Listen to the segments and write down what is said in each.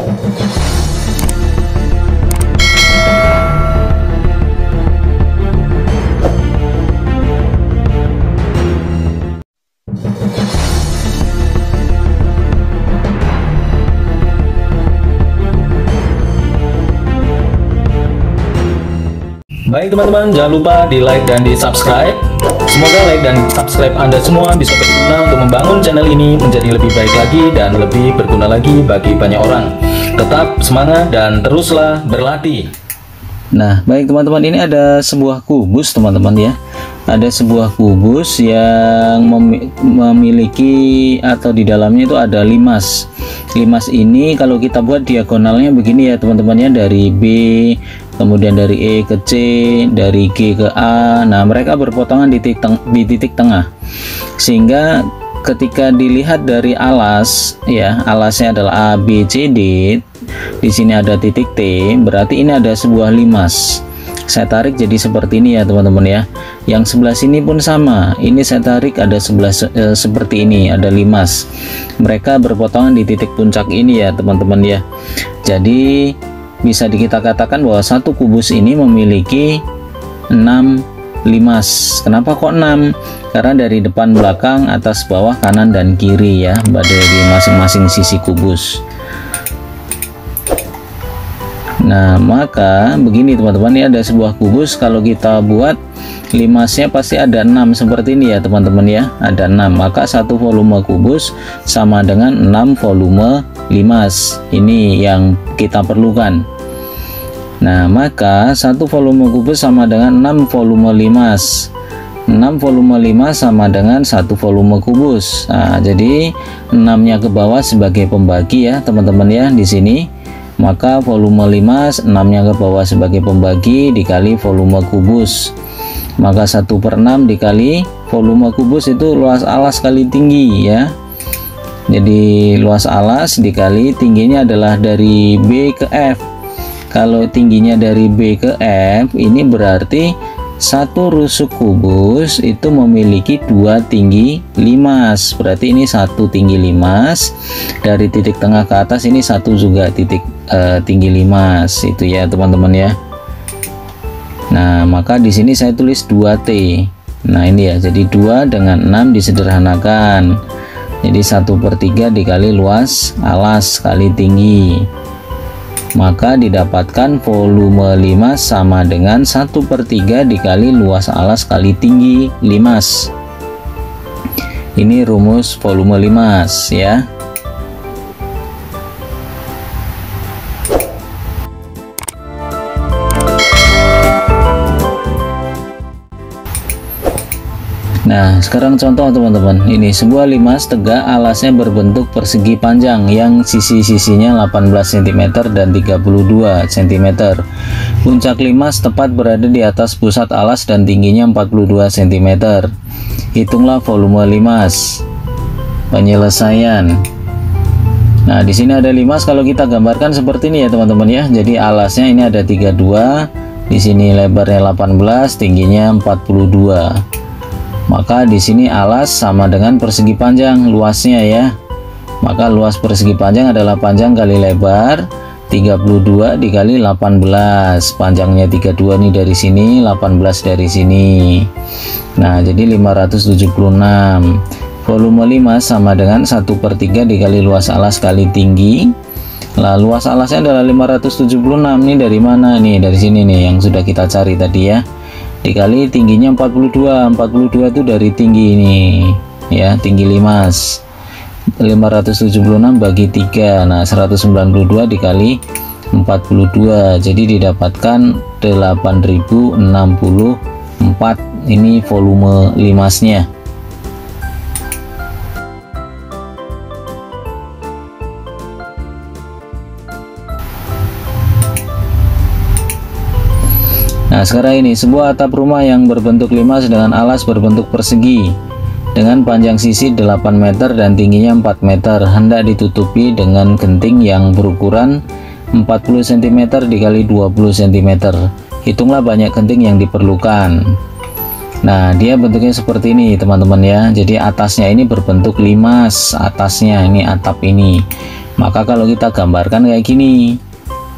Baik teman-teman, jangan lupa di like dan di subscribe. Semoga like dan subscribe Anda semua bisa berguna untuk membangun channel ini menjadi lebih baik lagi dan lebih berguna lagi bagi banyak orang. Tetap semangat dan teruslah berlatih. Nah, baik teman-teman, ini ada sebuah kubus teman-teman ya. Ada sebuah kubus yang memiliki atau di dalamnya itu ada limas. Limas ini kalau kita buat diagonalnya begini ya teman-teman ya, dari B, kemudian dari E ke C, dari G ke A. Nah, mereka berpotongan di titik tengah, sehingga ketika dilihat dari alas ya, alasnya adalah A, B, C, D, di sini ada titik T, berarti ini ada sebuah limas. Saya tarik jadi seperti ini ya teman-teman ya. Yang sebelah sini pun sama, ini saya tarik ada seperti ini, ada limas. Mereka berpotongan di titik puncak ini ya teman-teman ya. Jadi bisa kita katakan bahwa satu kubus ini memiliki 6 limas. Kenapa kok 6? Karena dari depan, belakang, atas, bawah, kanan, dan kiri ya, dari masing-masing sisi kubus. Nah, maka begini teman-teman, ini ada sebuah kubus, kalau kita buat limasnya pasti ada 6 seperti ini ya teman-teman ya, ada 6. Maka satu volume kubus sama dengan 6 volume limas. Ini yang kita perlukan. Nah, maka satu volume kubus sama dengan 6 volume limas. 6 volume limas sama dengan satu volume kubus. Nah, jadi 6-nya ke bawah sebagai pembagi ya teman-teman ya di sini. Maka volume limas 6-nya ke bawah sebagai pembagi dikali volume kubus. Maka 1/6 dikali volume kubus itu luas alas kali tinggi ya. Jadi luas alas dikali tingginya adalah dari B ke F. Kalau tingginya dari B ke F, ini berarti satu rusuk kubus itu memiliki 2 tinggi limas. Berarti ini 1 tinggi limas, dari titik tengah ke atas ini 1 juga titik tinggi limas itu ya teman-teman ya. Nah, maka di sini saya tulis 2T. Nah, ini ya, jadi 2 dengan 6 disederhanakan. Jadi 1/3 dikali luas alas kali tinggi. Maka didapatkan volume limas sama dengan 1/3 dikali luas alas kali tinggi limas. Ini rumus volume limas ya. Nah, sekarang contoh teman-teman. Ini sebuah limas tegak, alasnya berbentuk persegi panjang yang sisi-sisinya 18 cm dan 32 cm. Puncak limas tepat berada di atas pusat alas dan tingginya 42 cm. Hitunglah volume limas. Penyelesaian. Nah, di sini ada limas, kalau kita gambarkan seperti ini ya teman-teman ya. Jadi alasnya ini ada 32, di sini lebarnya 18, tingginya 42. Maka di sini alas sama dengan persegi panjang luasnya ya. Maka luas persegi panjang adalah panjang kali lebar, 32 dikali 18. Panjangnya 32 nih dari sini, 18 dari sini. Nah, jadi 576. Volume limas sama dengan 1/3 dikali luas alas kali tinggi. Lah, luas alasnya adalah 576. Nih dari mana nih? Dari sini nih yang sudah kita cari tadi ya. Dikali tingginya 42 itu dari tinggi ini ya, tinggi limas. 576 bagi 3, nah 192 dikali 42, jadi didapatkan 8064. Ini volume limasnya. Nah, sekarang ini sebuah atap rumah yang berbentuk limas dengan alas berbentuk persegi dengan panjang sisi 8 meter dan tingginya 4 meter hendak ditutupi dengan genting yang berukuran 40 cm dikali 20 cm. Hitunglah banyak genting yang diperlukan. Nah, dia bentuknya seperti ini teman-teman ya. Jadi atasnya ini berbentuk limas, atasnya ini atap ini. Maka kalau kita gambarkan kayak gini.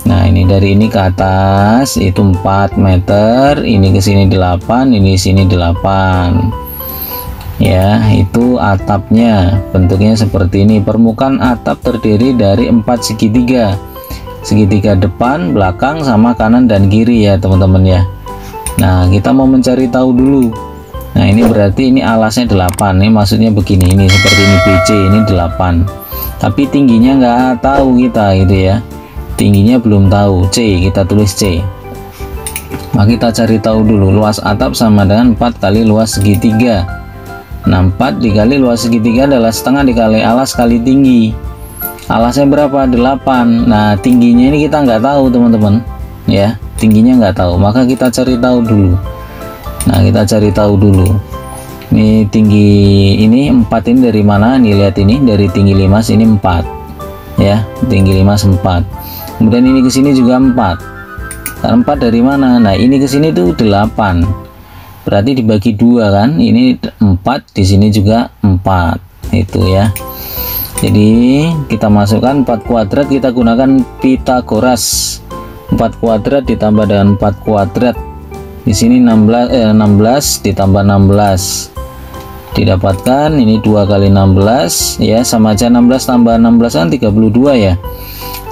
Nah, ini dari ini ke atas itu 4 meter, ini ke sini 8, ini sini 8. Ya, itu atapnya. Bentuknya seperti ini. Permukaan atap terdiri dari 4 segitiga. Segitiga depan, belakang, sama kanan dan kiri ya, teman-teman ya. Nah, kita mau mencari tahu dulu. Nah, ini berarti ini alasnya 8. Ini maksudnya begini, ini seperti ini BC, ini 8. Tapi tingginya nggak tahu kita gitu ya. Tingginya belum tahu, C, kita tulis C. Nah, kita cari tahu dulu. Luas atap sama dengan 4 kali luas segitiga. Nah, 4 dikali luas segitiga adalah setengah dikali alas kali tinggi. Alasnya berapa? 8. Nah, tingginya ini kita nggak tahu teman-teman ya. Tingginya nggak tahu, maka kita cari tahu dulu. Nah, kita cari tahu dulu ini tinggi ini 4 ini dari mana nih, lihat ini dari tinggi limas ini 4 ya, tinggi limas 4. Kemudian ini ke sini juga 4. 4 dari mana? Nah, ini ke sini tuh 8, berarti dibagi 2 kan, ini 4, di sini juga 4 itu ya. Jadi kita masukkan 4 kuadrat, kita gunakan Pythagoras. 4 kuadrat ditambah dengan 4 kuadrat, di sini 16 ditambah 16 didapatkan ini 2 kali 16 ya, sama aja 16 tambah 16 kan 32 ya.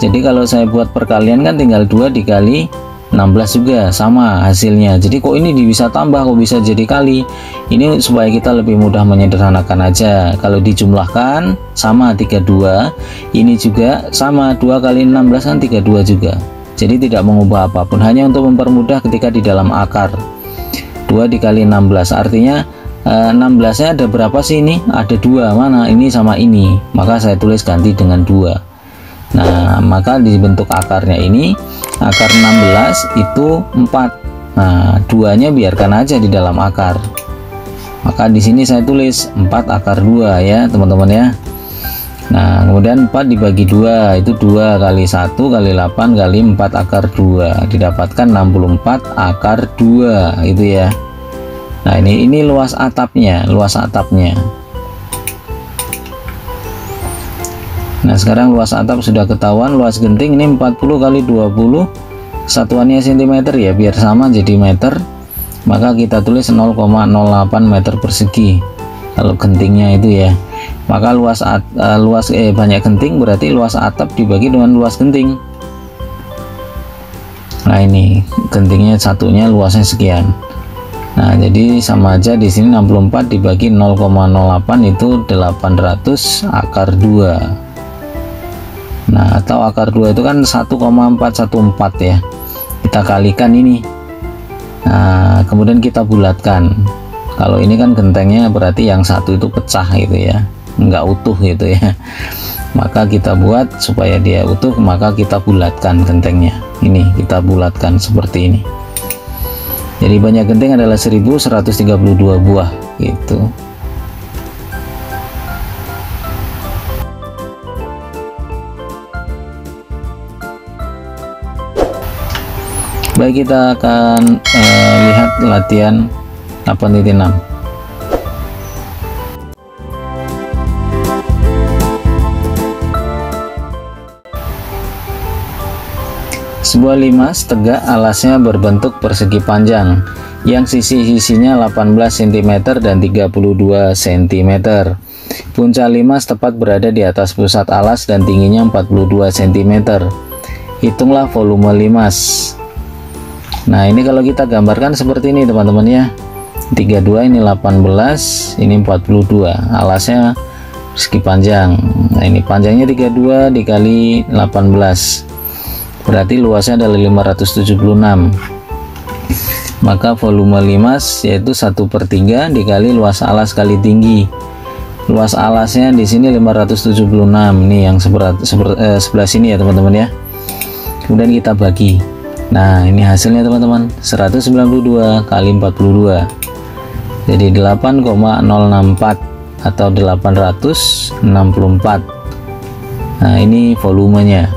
Jadi kalau saya buat perkalian kan tinggal 2 dikali 16 juga sama hasilnya. Jadi kok ini bisa tambah, kok bisa jadi kali? Ini supaya kita lebih mudah menyederhanakan aja. Kalau dijumlahkan sama 32, ini juga sama 2 kali 16 kan 32 juga. Jadi tidak mengubah apapun, hanya untuk mempermudah ketika di dalam akar. 2 dikali 16 artinya 16 nya ada berapa sih ini? Ada 2, mana ini sama ini, maka saya tulis ganti dengan 2. Nah, maka dibentuk akarnya ini, akar 16 itu 4. Nah, 2 nya biarkan aja di dalam akar, maka di sini saya tulis 4 akar 2 ya teman-teman ya. Nah, kemudian 4 dibagi 2 itu 2 kali 1 kali 8 kali 4 akar 2 didapatkan 64 akar 2 itu ya. Nah, ini luas atapnya, luas atapnya. Nah, sekarang luas atap sudah ketahuan. Luas genting ini 40 kali 20, satuannya cm ya, biar sama jadi meter, maka kita tulis 0,08 meter persegi kalau gentingnya itu ya. Maka banyak genting berarti luas atap dibagi dengan luas genting. Nah, ini gentingnya satunya, luasnya sekian. Nah, jadi sama aja di sini 64 dibagi 0,08 itu 800 akar 2. Nah, atau akar 2 itu kan 1,414 ya. Kita kalikan ini. Nah, kemudian kita bulatkan. Kalau ini kan gentengnya berarti yang satu itu pecah gitu ya, nggak utuh gitu ya. Maka kita buat supaya dia utuh, maka kita bulatkan gentengnya. Ini kita bulatkan seperti ini. Jadi banyak genteng adalah 1132 buah gitu. Baik, kita akan lihat latihan 8.6. Sebuah limas tegak, alasnya berbentuk persegi panjang yang sisi-sisinya 18 cm dan 32 cm. Puncak limas tepat berada di atas pusat alas dan tingginya 42 cm. Hitunglah volume limas. Nah, ini kalau kita gambarkan seperti ini teman-teman ya. 32 ini 18, ini 42. Alasnya persegi panjang. Nah, ini panjangnya 32 dikali 18. Berarti luasnya adalah 576. Maka volume limas yaitu 1/3 dikali luas alas kali tinggi. Luas alasnya di sini 576. Ini yang sebelah sini ya teman-teman ya. Kemudian kita bagi. Nah, ini hasilnya teman-teman, 192 kali 42. Jadi 8,064 atau 864. Nah, ini volumenya.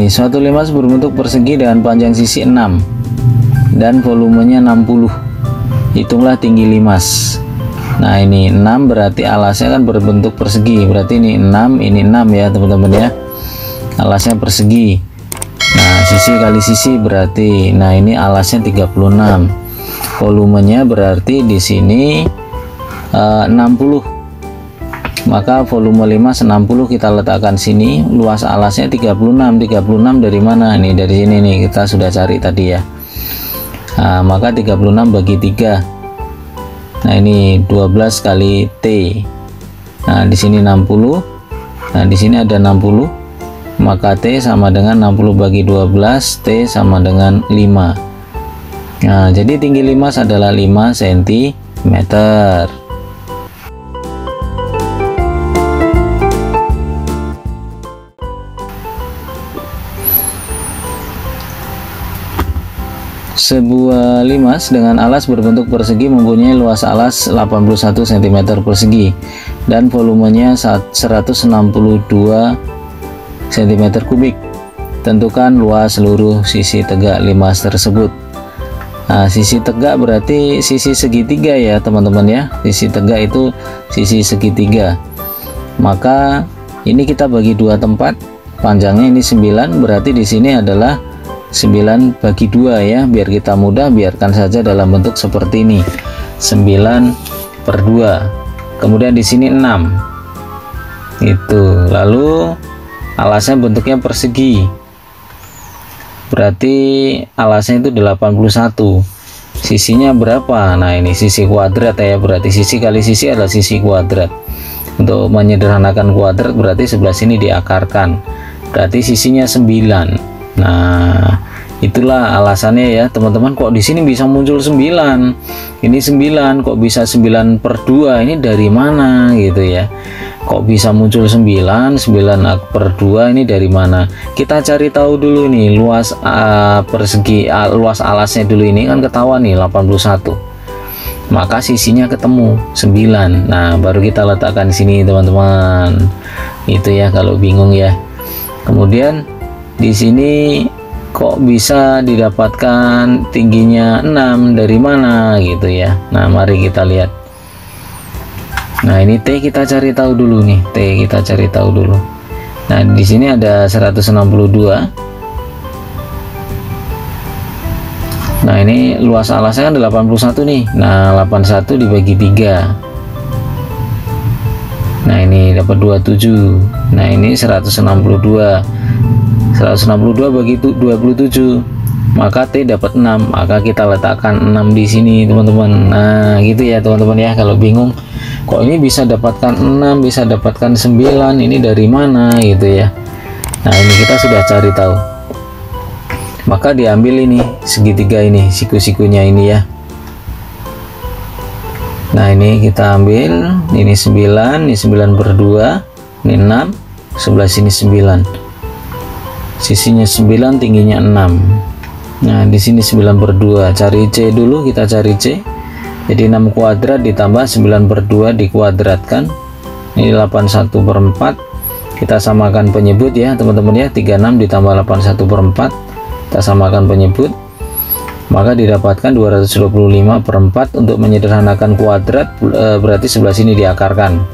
ini suatu limas berbentuk persegi dengan panjang sisi 6 dan volumenya 60. Hitunglah tinggi limas. Nah ini 6 berarti alasnya kan berbentuk persegi, berarti ini 6, ini 6 ya teman-teman ya, alasnya persegi. Nah sisi kali sisi berarti, nah ini alasnya 36, volumenya berarti di sini 60, maka volume limas 60 kita letakkan sini, luas alasnya 36. 36 dari mana? Ini dari sini nih, kita sudah cari tadi ya. Nah, maka 36 bagi 3. Nah, ini 12 kali T. Nah, di sini 60. Nah, di sini ada 60. Maka T sama dengan 60 bagi 12, T sama dengan 5. Nah, jadi tinggi limas adalah 5 cm. Sebuah limas dengan alas berbentuk persegi mempunyai luas alas 81 cm persegi dan volumenya 162 cm kubik. Tentukan luas seluruh sisi tegak limas tersebut. Nah, sisi tegak berarti sisi segitiga ya teman-teman ya. Sisi tegak itu sisi segitiga. Maka ini kita bagi dua tempat. Panjangnya ini 9, berarti di sini adalah 9 bagi 2 ya, biar kita mudah, biarkan saja dalam bentuk seperti ini, 9/2. Kemudian di sini 6 itu, lalu alasnya bentuknya persegi, berarti alasnya itu 81. Sisinya berapa? Nah ini sisi kuadrat ya, berarti sisi kali sisi adalah sisi kuadrat. Untuk menyederhanakan kuadrat berarti sebelah sini diakarkan, berarti sisinya 9. Nah itulah alasannya ya teman-teman, kok di sini bisa muncul 9, ini 9 kok bisa 9/2, ini dari mana gitu ya, kok bisa muncul 9/2 ini dari mana? Kita cari tahu dulu nih, luas persegi, luas alasnya dulu, ini kan ketahuan nih 81, maka sisinya ketemu 9. Nah baru kita letakkan di sini teman-teman, itu ya kalau bingung ya. Kemudian di sini kok bisa didapatkan tingginya 6 dari mana gitu ya. Nah mari kita lihat. Nah ini T kita cari tahu dulu nih, T kita cari tahu dulu. Nah di sini ada 162. Nah ini luas alasnya kan 81 nih. Nah 81 dibagi 3. Nah ini dapat 27. Nah ini 162 bagi 27, maka T dapat 6, maka kita letakkan 6 di sini teman-teman. Nah gitu ya teman-teman ya, kalau bingung kok ini bisa dapatkan 6, bisa dapatkan 9, ini dari mana gitu ya. Nah ini kita sudah cari tahu, maka diambil ini segitiga ini, siku-sikunya ini ya. Nah ini kita ambil, ini 9, ini 9/2, ini 6, sebelah sini 9, sisinya 9, tingginya 6. Nah di sini 9/2, cari C dulu, kita cari C. Jadi 6 kuadrat ditambah 9/2 dikuadratkan, ini 81/4. Kita samakan penyebut ya teman-teman ya, 36 ditambah 81/4 kita samakan penyebut, maka didapatkan 225/4. Untuk menyederhanakan kuadrat berarti sebelah sini diakarkan.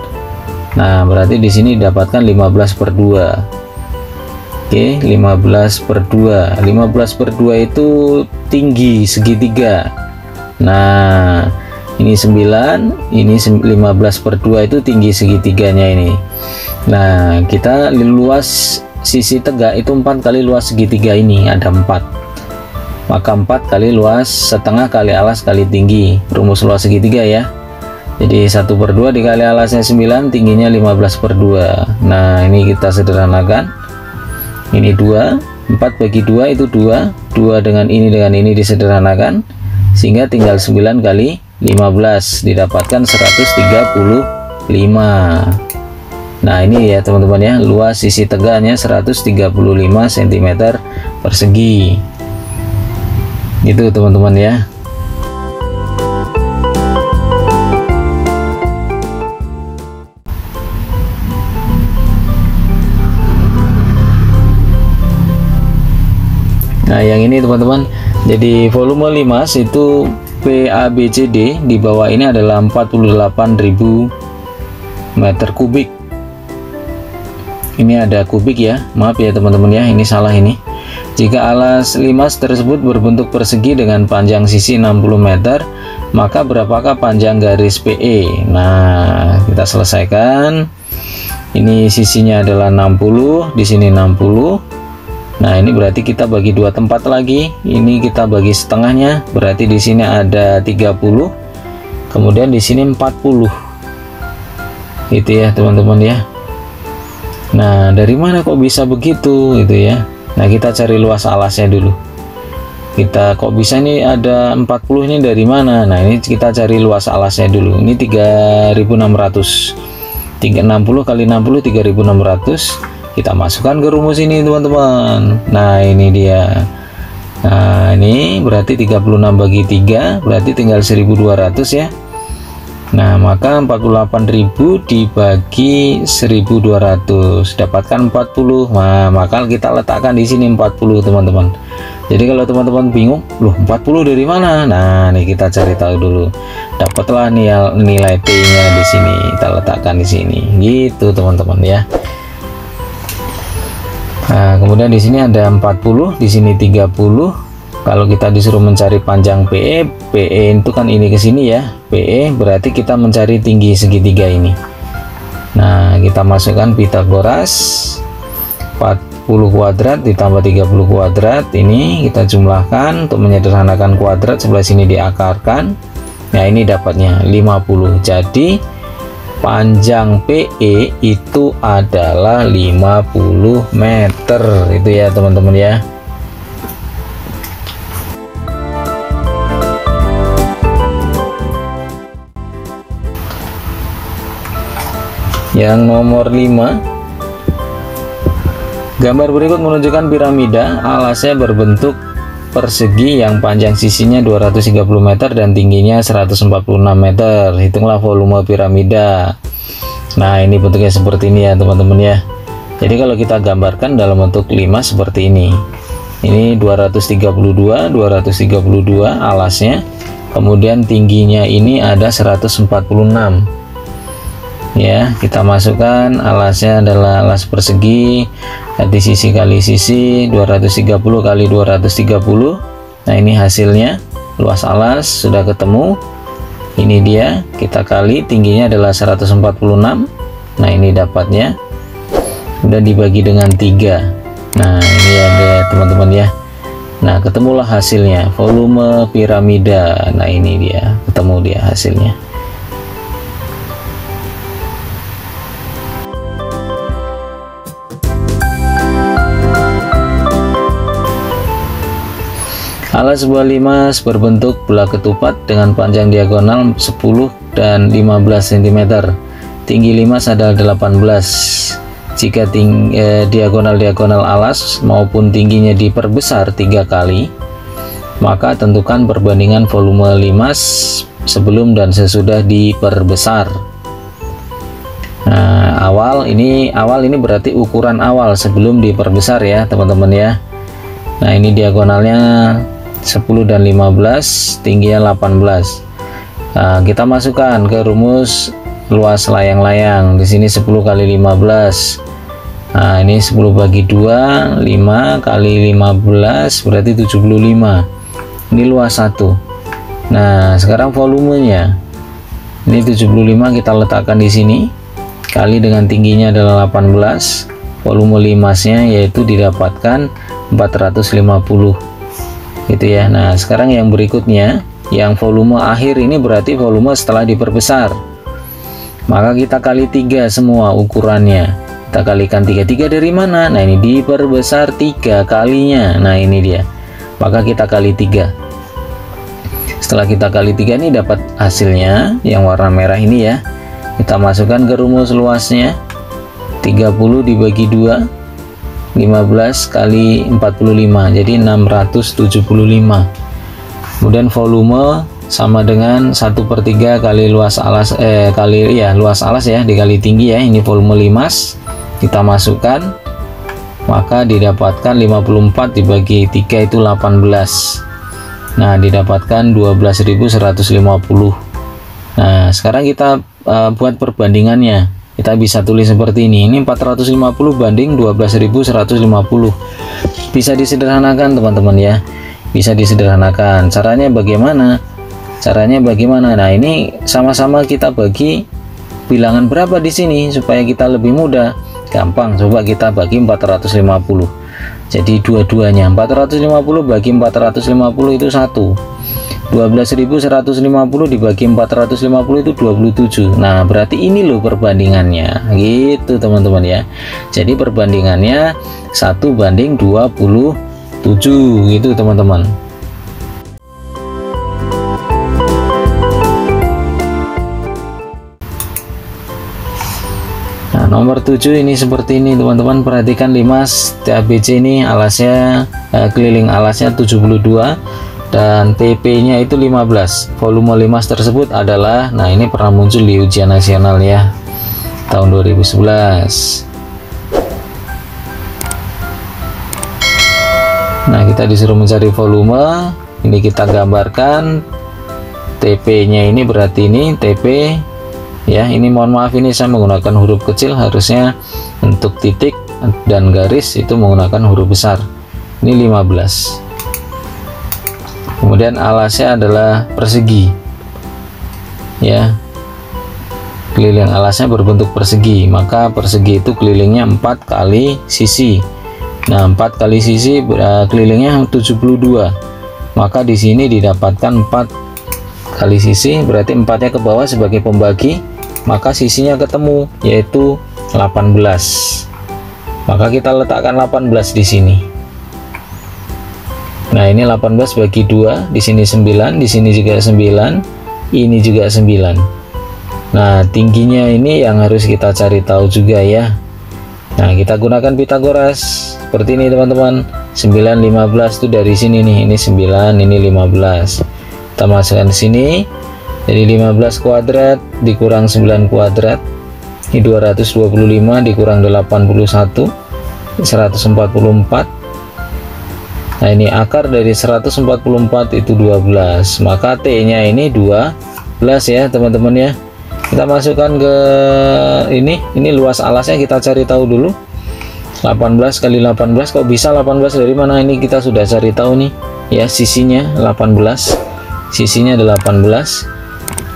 Nah berarti di sini didapatkan 15/2. Oke, 15/2. 15/2 itu tinggi segitiga. Nah ini 9, ini 15/2 itu tinggi segitiganya ini. Nah kita luas sisi tegak itu 4 kali luas segitiga ini, ada 4, maka 4 kali luas setengah kali alas kali tinggi, rumus luas segitiga ya. Jadi 1/2 dikali alasnya 9, tingginya 15/2. Nah ini kita sederhanakan, ini 2, 4 bagi 2 itu 2 dengan ini disederhanakan, sehingga tinggal 9 kali 15 didapatkan 135. Nah ini ya teman-teman ya, luas sisi tegaknya 135 cm persegi, itu teman-teman ya. Nah yang ini teman-teman, jadi volume limas itu PABCD di bawah ini adalah 48.000 meter kubik. Ini ada kubik ya, maaf ya teman-teman ya, ini salah ini. Jika alas limas tersebut berbentuk persegi dengan panjang sisi 60 meter, maka berapakah panjang garis PE? Nah, kita selesaikan. Ini sisinya adalah 60, di sini 60. Nah, ini berarti kita bagi dua tempat lagi. Ini kita bagi setengahnya, berarti di sini ada 30. Kemudian di sini 40. Itu ya, teman-teman ya. Nah, dari mana kok bisa begitu gitu ya? Nah, kita cari luas alasnya dulu. Kita kok bisa nih ada 40 ini dari mana? Nah, ini kita cari luas alasnya dulu. Ini 3600. 360 kali 60 3600. Kita masukkan ke rumus ini, teman-teman. Nah, ini dia. Nah, ini berarti 36 bagi 3, berarti tinggal 1200 ya. Nah, maka 48.000 dibagi 1200 dapatkan 40. Nah, maka kita letakkan di sini 40, teman-teman. Jadi kalau teman-teman bingung, loh 40 dari mana? Nah, nih kita cari tahu dulu. Dapatlah nilai T-nya di sini. Kita letakkan di sini. Gitu, teman-teman ya. Nah, kemudian di sini ada 40, di sini 30. Kalau kita disuruh mencari panjang PE, PE itu kan ini ke sini ya. PE berarti kita mencari tinggi segitiga ini. Nah, kita masukkan Pitagoras. 40 kuadrat ditambah 30 kuadrat. Ini kita jumlahkan untuk menyederhanakan kuadrat, sebelah sini diakarkan. Nah, ini dapatnya 50. Jadi panjang PE itu adalah 50 meter. Itu ya, teman-teman ya. Yang nomor 5, gambar berikut menunjukkan piramida. Alasnya berbentuk persegi yang panjang sisinya 230 meter dan tingginya 146 meter. Hitunglah volume piramida. Nah, ini bentuknya seperti ini ya, teman-teman ya. Jadi kalau kita gambarkan dalam bentuk 5 seperti ini. Ini 232 alasnya. Kemudian tingginya ini ada 146. Ya, kita masukkan alasnya adalah alas persegi, di sisi kali sisi 230 kali 230. Nah, ini hasilnya, luas alas sudah ketemu. Ini dia, kita kali tingginya adalah 146. Nah, ini dapatnya udah dibagi dengan 3. Nah, ini ada, teman-teman ya. Nah, ketemulah hasilnya, volume piramida. Nah, ini dia, ketemu dia hasilnya. Alas sebuah limas berbentuk bola ketupat dengan panjang diagonal 10 dan 15 cm. Tinggi limas adalah 18. Jika diagonal-diagonal alas maupun tingginya diperbesar 3 kali, maka tentukan perbandingan volume limas sebelum dan sesudah diperbesar. Nah, awal ini berarti ukuran awal sebelum diperbesar ya, teman-teman ya. Nah, ini diagonalnya 10 dan 15, tingginya 18. Nah, kita masukkan ke rumus luas layang-layang. Di sini 10 kali 15. Nah, ini 10 bagi 2, 5 kali 15 berarti 75. Ini luas 1. Nah, sekarang volumenya. Ini 75 kita letakkan di sini. Kali dengan tingginya adalah 18. Volume limasnya yaitu didapatkan 450. Gitu ya. Nah, sekarang yang berikutnya, yang volume akhir ini berarti volume setelah diperbesar. Maka kita kali 3 semua ukurannya. Kita kalikan 3 dari mana? Nah, ini diperbesar 3 kalinya. Nah, ini dia. Maka kita kali 3. Setelah kita kali 3 ini dapat hasilnya yang warna merah ini ya. Kita masukkan ke rumus luasnya. 30 dibagi 2. 15 kali 45, jadi 675. Kemudian volume sama dengan 1/3 kali luas alas luas alas ya dikali tinggi ya. Ini volume limas. Kita masukkan maka didapatkan 54 dibagi 3 itu 18. Nah, didapatkan 12.150. Nah, sekarang kita buat perbandingannya. Kita bisa tulis seperti ini. Ini 450 banding 12.150. Bisa disederhanakan teman-teman ya. Bisa disederhanakan. Caranya bagaimana? Nah, ini sama-sama kita bagi bilangan berapa di sini supaya kita lebih mudah. Gampang, coba kita bagi 450. Jadi dua-duanya 450 bagi 450 itu 1. 12.150 dibagi 450 itu 27. Nah, berarti ini loh perbandingannya. Gitu teman-teman ya. Jadi perbandingannya 1:27 gitu teman-teman. Nomor 7 ini seperti ini teman-teman, perhatikan limas TABC ini alasnya keliling alasnya 72 dan TP nya itu 15. Volume limas tersebut adalah, nah ini pernah muncul di ujian nasional ya tahun 2011. Nah, kita disuruh mencari volume, ini kita gambarkan TP nya ini, berarti ini TP ya. Ini mohon maaf, ini saya menggunakan huruf kecil, harusnya untuk titik dan garis itu menggunakan huruf besar. Ini 15. Kemudian alasnya adalah persegi ya, keliling alasnya berbentuk persegi, maka persegi itu kelilingnya 4 kali sisi. Nah, 4 kali sisi kelilingnya 72, maka di sini didapatkan 4 kali sisi, berarti 4-nya ke bawah sebagai pembagi, maka sisinya ketemu yaitu 18. Maka kita letakkan 18 di sini. Nah, ini 18 bagi 2, di sini 9, di sini juga 9, ini juga 9. Nah, tingginya ini yang harus kita cari tahu juga ya. Nah, kita gunakan Pitagoras seperti ini teman-teman. 9 15 itu dari sini nih, ini 9, ini 15. Kita masukkan sini. Jadi 15 kuadrat dikurang 9 kuadrat, ini 225 dikurang 81, 144. Nah, ini akar dari 144 itu 12, maka T nya ini 12 ya teman-teman ya. Kita masukkan ke ini luas alasnya kita cari tahu dulu. 18 kali 18, kok bisa 18 dari mana? Ini kita sudah cari tahu nih ya, sisinya 18, sisinya 18.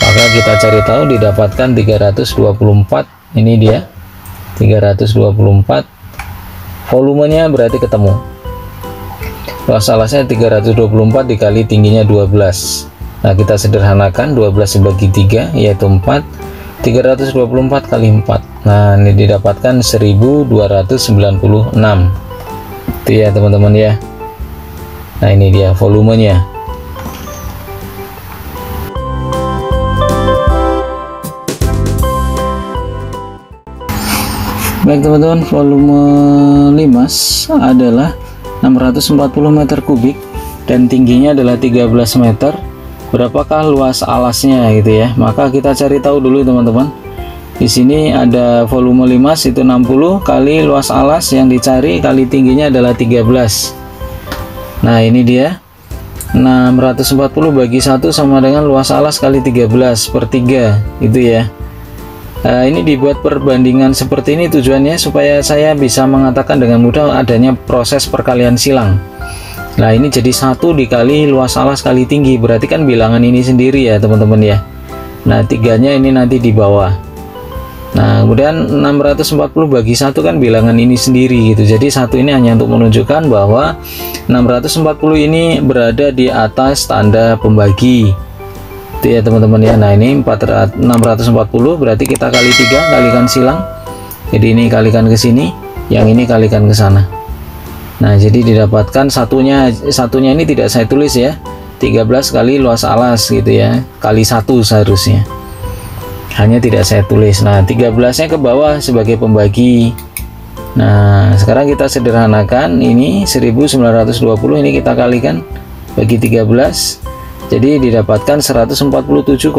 Maka kita cari tahu, didapatkan 324. Ini dia 324. Volumenya berarti ketemu. Luas alasnya 324 dikali tingginya 12. Nah, kita sederhanakan 12 dibagi 3 yaitu 4. 324 kali 4. Nah, ini didapatkan 1296. Itu ya teman-teman ya. Nah, ini dia volumenya. Baik teman-teman, volume limas adalah 640 meter kubik dan tingginya adalah 13 meter. Berapakah luas alasnya gitu ya? Maka kita cari tahu dulu teman-teman. Di sini ada volume limas itu 60 kali luas alas yang dicari kali tingginya adalah 13. Nah, ini dia 640 bagi 1 sama dengan luas alas kali 13 per 3 itu ya. Ini dibuat perbandingan seperti ini tujuannya supaya saya bisa mengatakan dengan mudah adanya proses perkalian silang. Nah, ini jadi 1 dikali luas alas kali tinggi, berarti kan bilangan ini sendiri ya teman-teman ya. Nah, 3-nya ini nanti di bawah. Nah, kemudian 640 bagi 1 kan bilangan ini sendiri gitu. Jadi 1 ini hanya untuk menunjukkan bahwa 640 ini berada di atas tanda pembagi. Itu ya teman-teman ya. Nah, ini 640 berarti kita kali 3, kalikan silang. Jadi ini kalikan ke sini, yang ini kalikan ke sana. Nah, jadi didapatkan satunya ini tidak saya tulis ya. 13 kali luas alas gitu ya, kali 1 seharusnya. Hanya tidak saya tulis. Nah, 13-nya ke bawah sebagai pembagi. Nah, sekarang kita sederhanakan, ini 1920 ini kita kalikan bagi 13. Jadi didapatkan 147,69.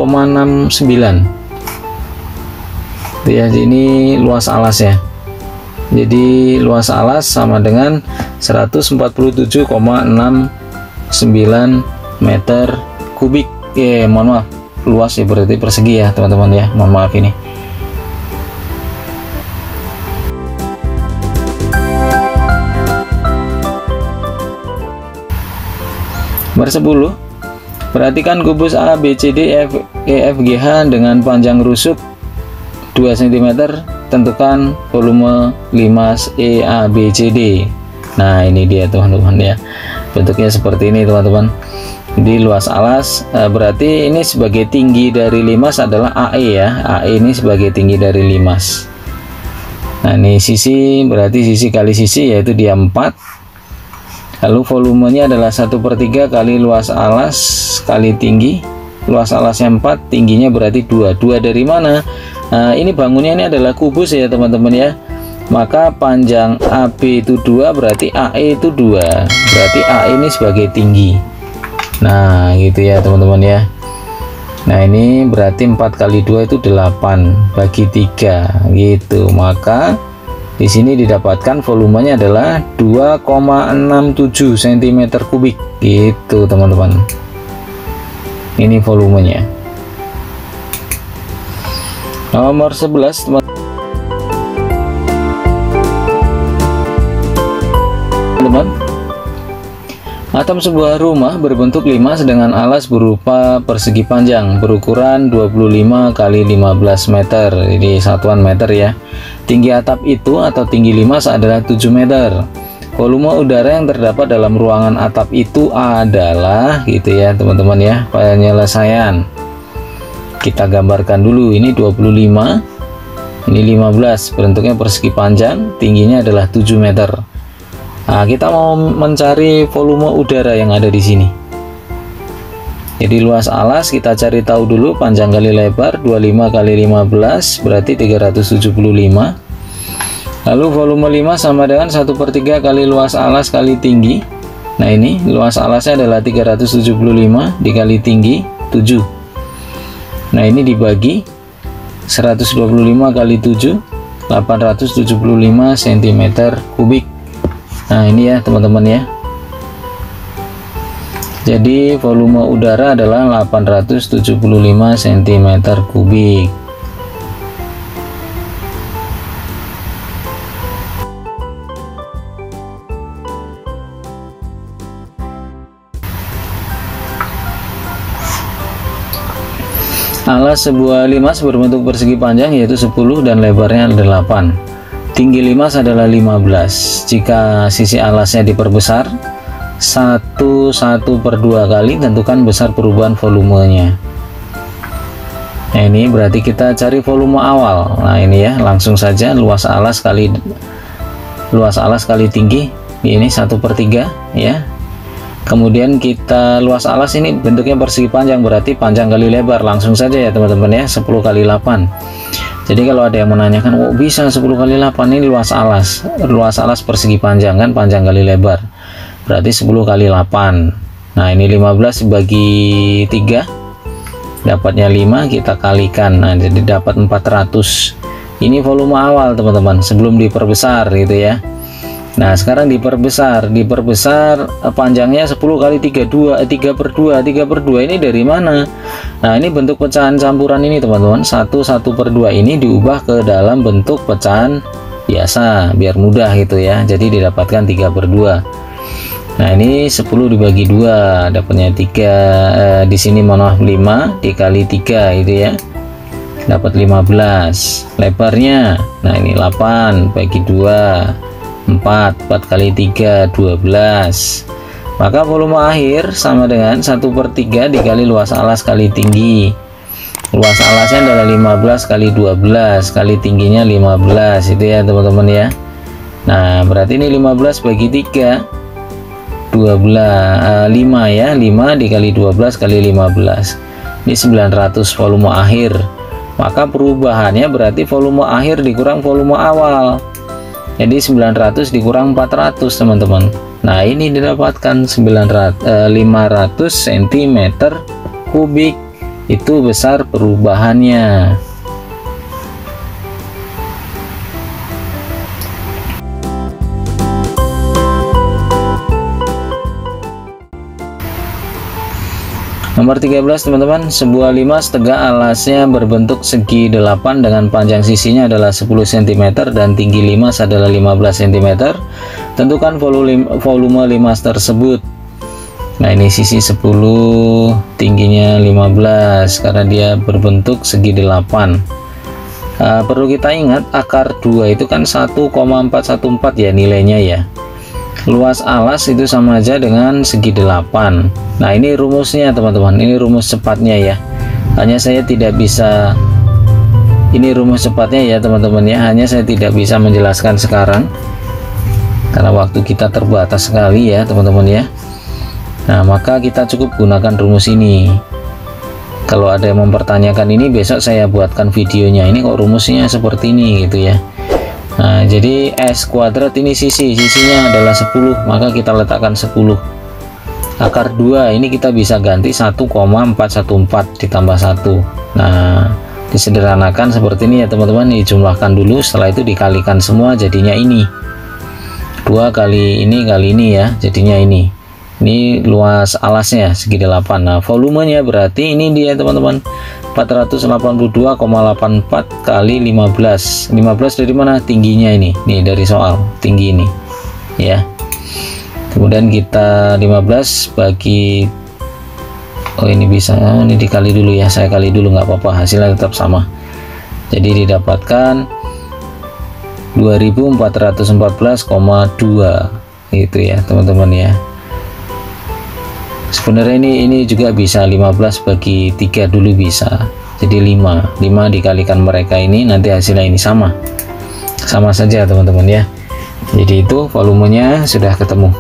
Itu ya, ini luas alasnya. Jadi luas alas sama dengan 147,69 meter kubik. Mohon maaf, luas ya berarti persegi ya teman-teman ya, mohon maaf ini. Nomor 10, perhatikan kubus A, B, C, D, E, F, G, H dengan panjang rusuk 2 cm, tentukan volume limas E, A, B, C, D. Nah ini dia teman-teman ya, bentuknya seperti ini teman-teman. Di luas alas berarti ini sebagai tinggi dari limas adalah AE ya, AE ini sebagai tinggi dari limas. Nah ini sisi, berarti sisi kali sisi yaitu dia 4. Lalu volumenya adalah 1/3 kali luas alas kali tinggi. Luas alasnya 4, tingginya berarti 2. 2 dari mana? Nah, ini bangunnya ini adalah kubus ya teman-teman ya. Maka panjang AB itu 2, berarti AE itu 2. Berarti AE ini sebagai tinggi. Nah, gitu ya teman-teman ya. Nah, ini berarti 4 kali 2 itu 8 bagi 3 gitu. Maka di sini didapatkan volumenya adalah 2,67 cm kubik gitu teman-teman. Ini volumenya. Nomor 11 teman-teman. Atap sebuah rumah berbentuk limas dengan alas berupa persegi panjang berukuran 25 kali 15 meter. Jadi satuan meter ya. Tinggi atap itu atau tinggi limas adalah 7 meter. Volume udara yang terdapat dalam ruangan atap itu adalah gitu ya teman-teman ya. Penyelesaian kita gambarkan dulu, ini 25, ini 15, bentuknya persegi panjang, tingginya adalah 7 meter. Nah, kita mau mencari volume udara yang ada di sini. Jadi luas alas kita cari tahu dulu, panjang kali lebar 25 kali 15 berarti 375. Lalu volume 5 sama dengan 1/3 kali luas alas kali tinggi. Nah ini luas alasnya adalah 375 dikali tinggi 7. Nah ini dibagi 125 kali 7, 875 cm kubik. Nah ini ya teman-teman ya. Jadi volume udara adalah 875 cm kubik. Alas sebuah limas berbentuk persegi panjang yaitu 10 dan lebarnya 8. Tinggi limas adalah 15. Jika sisi alasnya diperbesar 1/2 kali, tentukan besar perubahan volumenya. Nah ini berarti kita cari volume awal. Nah ini ya, langsung saja luas alas kali tinggi, ini 1/3 ya. Kemudian kita luas alas ini bentuknya persegi panjang, berarti panjang kali lebar. Langsung saja ya teman-teman ya, 10 kali 8. Jadi kalau ada yang menanyakan, oh bisa 10 kali 8, ini luas alas persegi panjang kan, panjang kali lebar, berarti 10 kali 8. Nah ini 15 bagi 3 dapatnya 5, kita kalikan, nah jadi dapat 400. Ini volume awal teman-teman, sebelum diperbesar gitu ya. Nah sekarang diperbesar panjangnya 10 kali 3/2 ini dari mana? Nah ini bentuk pecahan campuran ini teman-teman, 1/2 ini diubah ke dalam bentuk pecahan biasa biar mudah gitu ya. Jadi didapatkan 3/2. Nah ini 10 dibagi 2 dapatnya 3, di sini mohon maaf 5 dikali 3 itu ya, dapat 15. Lebarnya nah ini 8 bagi 2 4 kali 3 12. Maka volume akhir sama dengan 1/3 dikali luas alas kali tinggi. Luas alasnya adalah 15 kali 12 kali tingginya 15 itu ya teman-teman ya. Nah berarti ini 15 bagi 3 5 ya, 5 dikali 12 kali 15, ini 900 volume akhir. Maka perubahannya berarti volume akhir dikurang volume awal. Jadi 900 dikurang 400 teman-teman. Nah ini didapatkan 500 cm kubik. Itu besar perubahannya. Nomor 13 teman-teman, sebuah limas tegak alasnya berbentuk segi 8 dengan panjang sisinya adalah 10 cm dan tinggi limas adalah 15 cm. Tentukan volume limas tersebut. Nah ini sisi 10, tingginya 15 karena dia berbentuk segi 8. Perlu kita ingat akar 2 itu kan 1,414 ya nilainya ya. Luas alas itu sama aja dengan segi 8. Nah ini rumusnya teman-teman, ini rumus cepatnya ya. Hanya saya tidak bisa, ini rumus cepatnya ya teman-teman ya, hanya saya tidak bisa menjelaskan sekarang karena waktu kita terbatas sekali ya teman-teman ya. Nah maka kita cukup gunakan rumus ini. Kalau ada yang mempertanyakan ini, besok saya buatkan videonya. Ini kok rumusnya seperti ini gitu ya. Nah jadi S kuadrat ini sisinya adalah 10, maka kita letakkan 10. Akar 2 ini kita bisa ganti 1,414 ditambah 1. Nah disederhanakan seperti ini ya teman-teman. Dijumlahkan dulu, setelah itu dikalikan semua jadinya ini 2 kali ini ya, jadinya ini luas alasnya segi 8. Nah volumenya berarti ini dia teman-teman, 482,84 kali 15 dari mana? Tingginya ini dari soal tinggi ini ya. Kemudian kita 15 bagi, oh ini bisa, ini dikali dulu ya, saya kali dulu nggak apa-apa, hasilnya tetap sama. Jadi didapatkan 2414,2 itu ya teman-teman ya. Sebenarnya ini juga bisa 15 bagi 3 dulu bisa, jadi 5 dikalikan mereka ini, nanti hasilnya ini sama saja teman-teman ya. Jadi itu volumenya sudah ketemu.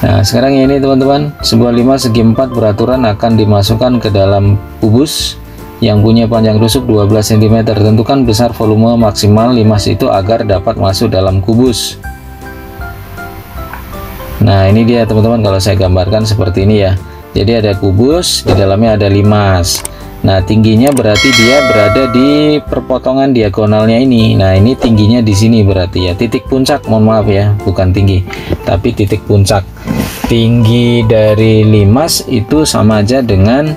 Nah sekarang ini teman-teman, sebuah limas segi 4 beraturan akan dimasukkan ke dalam kubus yang punya panjang rusuk 12 cm. Tentukan besar volume maksimal limas itu agar dapat masuk dalam kubus. Nah ini dia teman-teman, kalau saya gambarkan seperti ini ya. Jadi ada kubus, di dalamnya ada limas. Nah tingginya berarti dia berada di perpotongan diagonalnya ini. Nah ini tingginya di sini berarti ya, titik puncak, mohon maaf ya, bukan tinggi tapi titik puncak. Tinggi dari limas itu sama aja dengan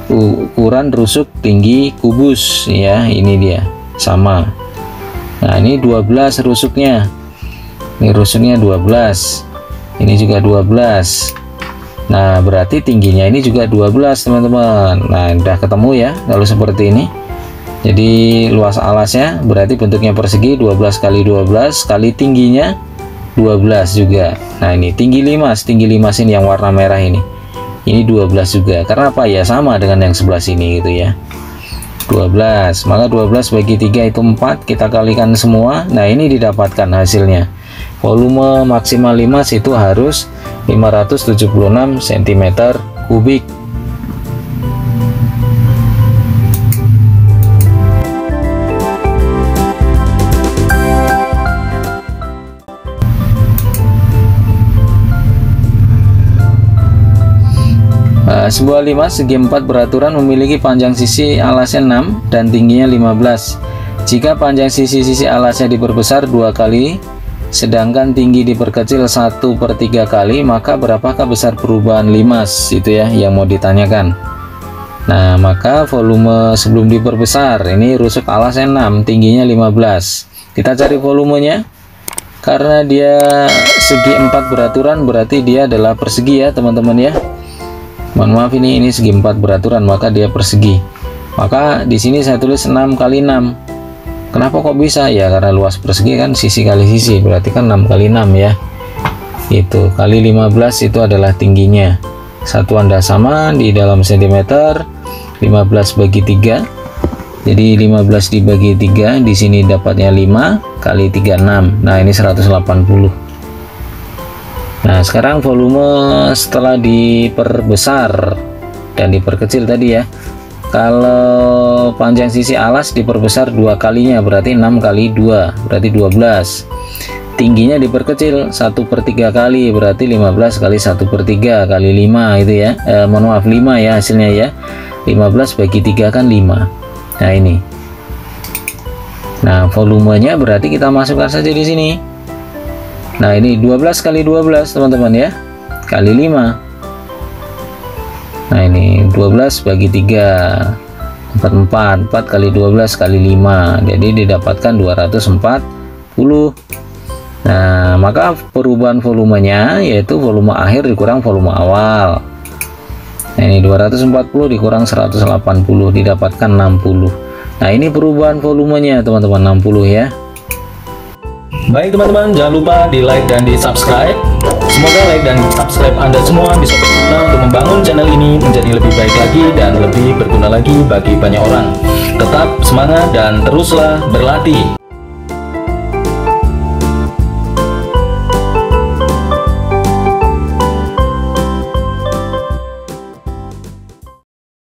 ukuran rusuk tinggi kubus ya, ini dia sama. Nah ini 12 rusuknya, ini rusuknya 12, ini juga 12. Nah berarti tingginya ini juga 12 teman-teman. Nah udah ketemu ya kalau seperti ini. Jadi luas alasnya berarti bentuknya persegi, 12 kali 12 kali tingginya 12 juga. Nah ini tinggi limas ini yang warna merah ini 12 juga, karena apa ya, sama dengan yang sebelah sini gitu ya, 12. Maka 12 bagi 3 itu 4, kita kalikan semua. Nah ini didapatkan hasilnya, volume maksimal limas itu harus 576 cm kubik. Sebuah limas segi 4 beraturan memiliki panjang sisi alasnya 6 dan tingginya 15. Jika panjang sisi alasnya diperbesar 2 kali, sedangkan tinggi diperkecil 1/3 kali, maka berapakah besar perubahan limas? Itu ya yang mau ditanyakan. Nah maka volume sebelum diperbesar, ini rusuk alasnya 6, tingginya 15. Kita cari volumenya. Karena dia segi 4 beraturan, berarti dia adalah persegi ya teman-teman ya. Mohon maaf, ini segi 4 beraturan, maka dia persegi. Maka di sini saya tulis 6 kali 6. Kenapa kok bisa? Ya karena luas persegi kan sisi kali sisi, berarti kan 6 kali 6 ya. Itu kali 15 itu adalah tingginya. Satuan dasama di dalam cm, 15 bagi 3. Jadi 15 dibagi 3, di sini dapatnya 5 kali 3 6. Nah ini 180. Nah sekarang volume setelah diperbesar dan diperkecil tadi ya, kalau panjang sisi alas diperbesar 2 kalinya berarti 6 kali 2 berarti 12. Tingginya diperkecil 1/3 kali berarti 15 kali 1/3 kali 5 itu ya, mohon maaf 5 ya hasilnya ya, 15 bagi 3 kan 5. Nah ini Nah, volumenya berarti kita masukkan saja di sini. Nah, ini 12 kali 12 teman-teman ya, kali 5. Nah, ini 12 bagi 3, 4 kali 12 kali 5, jadi didapatkan 240. Nah, maka perubahan volumenya yaitu volume akhir dikurang volume awal. Nah, ini 240 dikurang 180 didapatkan 60. Nah, ini perubahan volumenya teman-teman, 60 ya. Baik teman-teman, jangan lupa di like dan di subscribe. Semoga like dan subscribe Anda semua bisa berguna untuk membangun channel ini menjadi lebih baik lagi dan lebih berguna lagi bagi banyak orang. Tetap semangat dan teruslah berlatih.